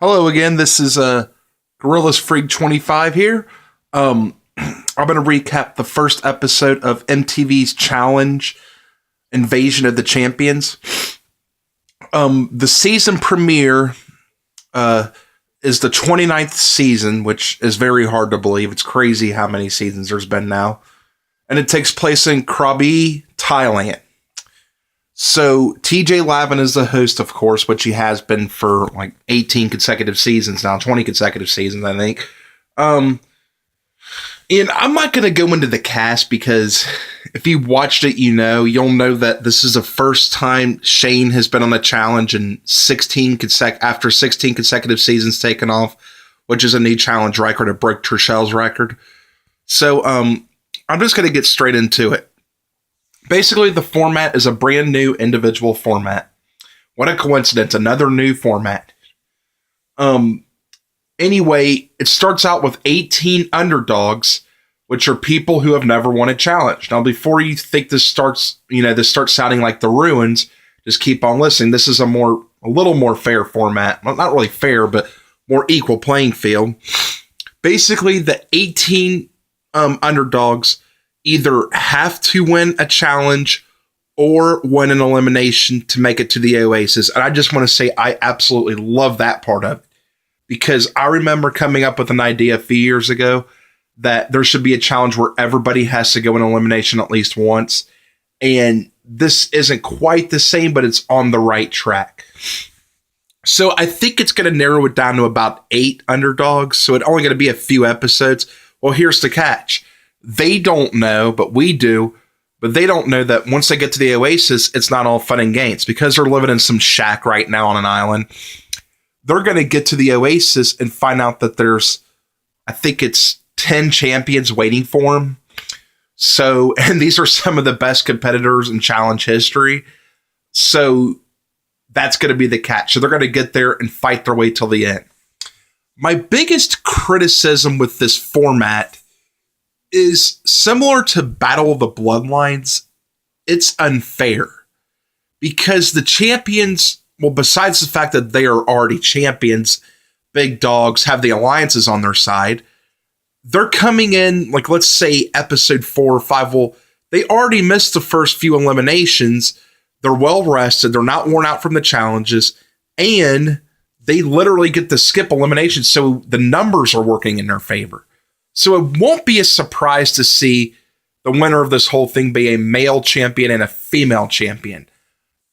Hello again. This is Gorillas Freak 25 here. I'm going to recap the first episode of MTV's Challenge Invasion of the Champions. The season premiere is the 29th season, which is very hard to believe. It's crazy how many seasons there's been now. And it takes place in Krabi, Thailand. So TJ Lavin is the host, of course, which he has been for like 18 consecutive seasons now, 20 consecutive seasons, I think. And I'm not going to go into the cast because if you watched it, you'll know that this is the first time Shane has been on the challenge in after 16 consecutive seasons taken off, which is a new challenge record. It broke Trichelle's record. So I'm just going to get straight into it. Basically, the format is a brand new individual format. What a coincidence. Another new format. Anyway, it starts out with 18 underdogs, which are people who have never won a challenge. Now, before you think this starts sounding like the ruins, just keep on listening. This is a little more fair format. Well, not really fair, but more equal playing field. Basically, the 18 underdogs either have to win a challenge or win an elimination to make it to the Oasis. And I just want to say I absolutely love that part of it, because I remember coming up with an idea a few years ago that there should be a challenge where everybody has to go in elimination at least once. And this isn't quite the same, but it's on the right track. So I think it's going to narrow it down to about 8 underdogs. So it's only going to be a few episodes. Well, here's the catch. They don't know, but we do. But they don't know that once they get to the Oasis, it's not all fun and games, because they're living in some shack right now on an island. They're going to get to the Oasis and find out that there's, I think it's 10 champions waiting for them. So, and these are some of the best competitors in challenge history. So that's going to be the catch. So they're going to get there and fight their way till the end. My biggest criticism with this format is similar to Battle of the Bloodlines. It's unfair because the champions, well, besides the fact that they are already champions, big dogs have the alliances on their side. They're coming in, like, let's say episode 4 or 5. Well, they already missed the first few eliminations. They're well rested. They're not worn out from the challenges, and they literally get to skip eliminations. So the numbers are working in their favor. So it won't be a surprise to see the winner of this whole thing be a male champion and a female champion.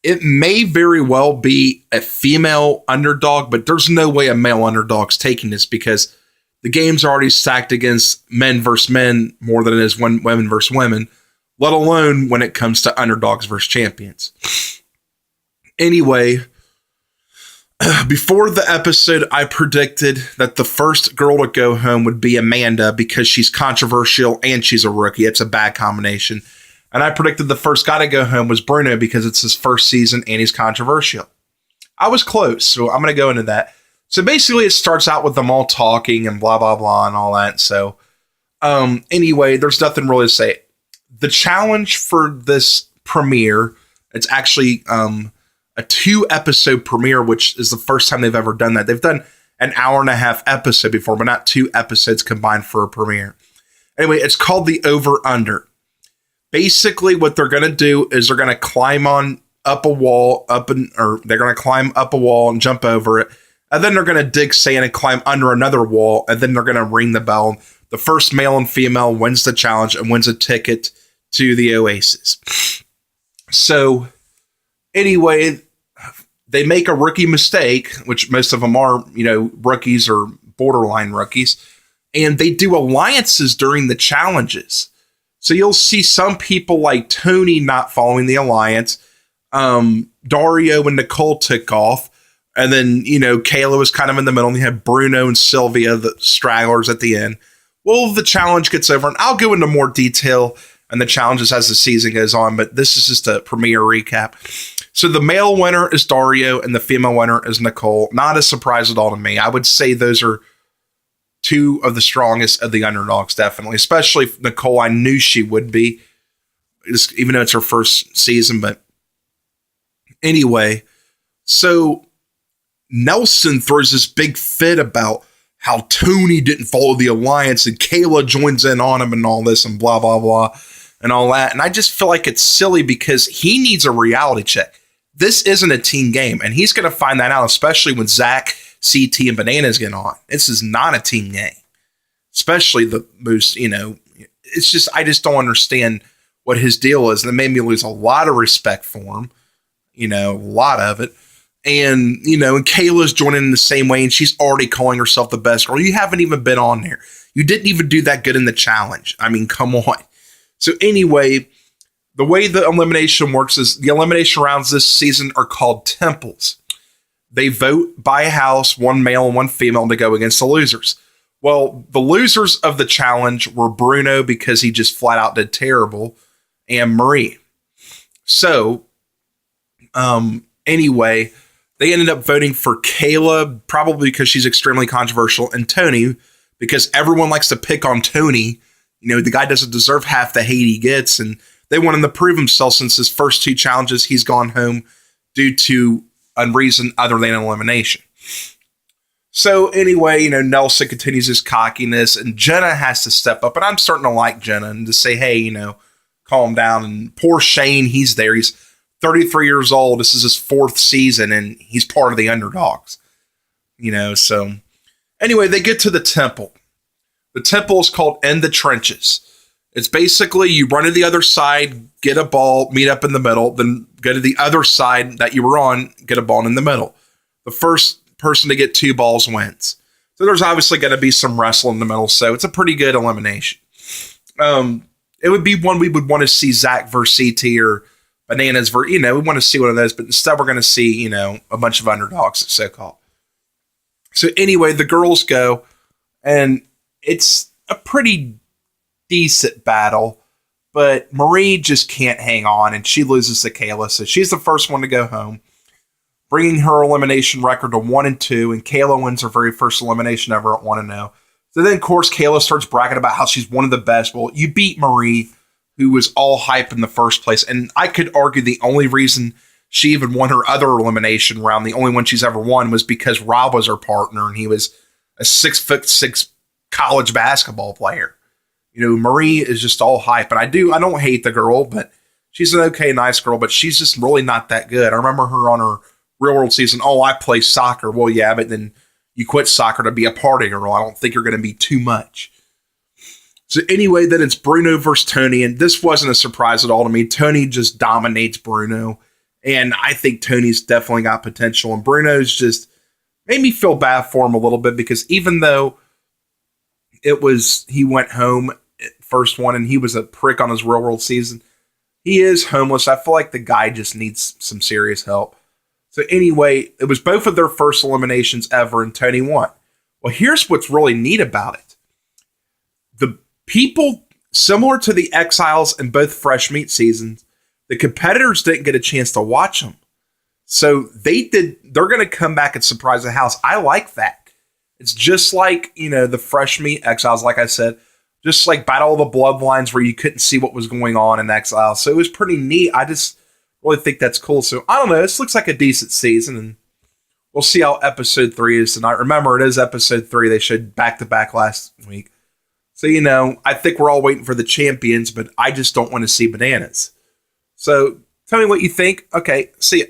It may very well be a female underdog, but there's no way a male underdog's taking this, because the game's already stacked against men versus men more than it is women versus women, let alone when it comes to underdogs versus champions. Anyway, before the episode, I predicted that the first girl to go home would be Amanda, because she's controversial and she's a rookie. It's a bad combination. And I predicted the first guy to go home was Bruno, because it's his first season and he's controversial. I was close, so I'm going to go into that. So basically, it starts out with them all talking and blah, blah, blah, and all that. So anyway, there's nothing really to say. The challenge for this premiere, it's actually a 2-episode premiere, which is the first time they've ever done that. They've done an hour-and-a-half episode before, but not 2 episodes combined for a premiere. Anyway, it's called the Over-Under. Basically, what they're going to do is they're going to climb up a wall, they're going to climb up a wall and jump over it, and then they're going to dig sand and climb under another wall, and then they're going to ring the bell. The first male and female wins the challenge and wins a ticket to the Oasis. So, anyway, they make a rookie mistake, which most of them are, rookies or borderline rookies, and they do alliances during the challenges. So you'll see some people like Tony not following the alliance. Dario and Nicole took off, and then, Kayla was kind of in the middle, and you had Bruno and Sylvia, the stragglers, at the end. Well, the challenge gets over, and I'll go into more detail and the challenges as the season goes on, but this is just a premiere recap. So the male winner is Dario and the female winner is Nicole. Not a surprise at all to me. I would say those are 2 of the strongest of the underdogs, definitely. Especially Nicole, I knew she would be, even though it's her first season. But anyway, so Nelson throws this big fit about how Tony didn't follow the alliance and Kayla joins in on him and all this and blah, blah, blah and all that. And I just feel like it's silly because he needs a reality check. This isn't a team game, and he's going to find that out, especially when Zach, CT, and Bananas get on. This is not a team game, especially the most, it's just, I just don't understand what his deal is. And it made me lose a lot of respect for him, a lot of it. And, and Kayla's joining in the same way, and she's already calling herself the best girl. You haven't even been on there. You didn't even do that good in the challenge. I mean, come on. So anyway, the way the elimination works is the elimination rounds this season are called temples. They vote by a house, one male and one female, to go against the losers. Well, the losers of the challenge were Bruno because he just flat out did terrible, and Marie. So, anyway, they ended up voting for Kayla, probably because she's extremely controversial, and Tony, because everyone likes to pick on Tony. The guy doesn't deserve half the hate he gets, and they want him to prove himself since his first 2 challenges, he's gone home due to a reason other than elimination. So anyway, Nelson continues his cockiness, and Jenna has to step up, and I'm starting to like Jenna and to say, hey, calm down. And poor Shane, he's there. He's 33 years old. This is his 4th season, and he's part of the underdogs. So anyway, they get to the temple. The temple is called In the Trenches. It's basically you run to the other side, get a ball, meet up in the middle, then go to the other side that you were on, get a ball in the middle. The first person to get 2 balls wins. So there's obviously going to be some wrestling in the middle, so it's a pretty good elimination. It would be one we would want to see Zach versus CT or Bananas versus, we want to see one of those, but instead we're going to see, a bunch of underdogs, so-called. So anyway, the girls go, and it's a pretty decent battle, but Marie just can't hang on, and she loses to Kayla, so she's the first one to go home, bringing her elimination record to 1-2, and Kayla wins her very first elimination ever at 1-0. So then, of course, Kayla starts bragging about how she's one of the best. Well, you beat Marie, who was all hype in the first place, and I could argue the only reason she even won her other elimination round, the only one she's ever won, was because Rob was her partner, and he was a 6'6" college basketball player. Marie is just all hype, and I don't hate the girl, but she's an okay, nice girl, but she's just really not that good. I remember her on her Real World season. Oh, I play soccer. Well, yeah, but then you quit soccer to be a party girl. I don't think you're going to be too much. So anyway, then it's Bruno versus Tony, and this wasn't a surprise at all to me. Tony just dominates Bruno, and I think Tony's definitely got potential, and Bruno's just made me feel bad for him a little bit because even though he went home first one and he was a prick on his Real World season, he is homeless. I feel like the guy just needs some serious help. So anyway, it was both of their first eliminations ever, and Tony won. Well, here's what's really neat about it. The people, similar to the Exiles in both Fresh Meat seasons, the competitors didn't get a chance to watch them. So they're going to come back and surprise the house. I like that. It's just like, the Fresh Meat Exiles, like I said, just like Battle of the Bloodlines where you couldn't see what was going on in Exiles. So it was pretty neat. I just really think that's cool. So I don't know. This looks like a decent season, and we'll see how episode 3 is tonight. Remember, it is episode 3. They showed back-to-back last week. So, I think we're all waiting for the champions, but I just don't want to see Bananas. So tell me what you think. Okay, see ya.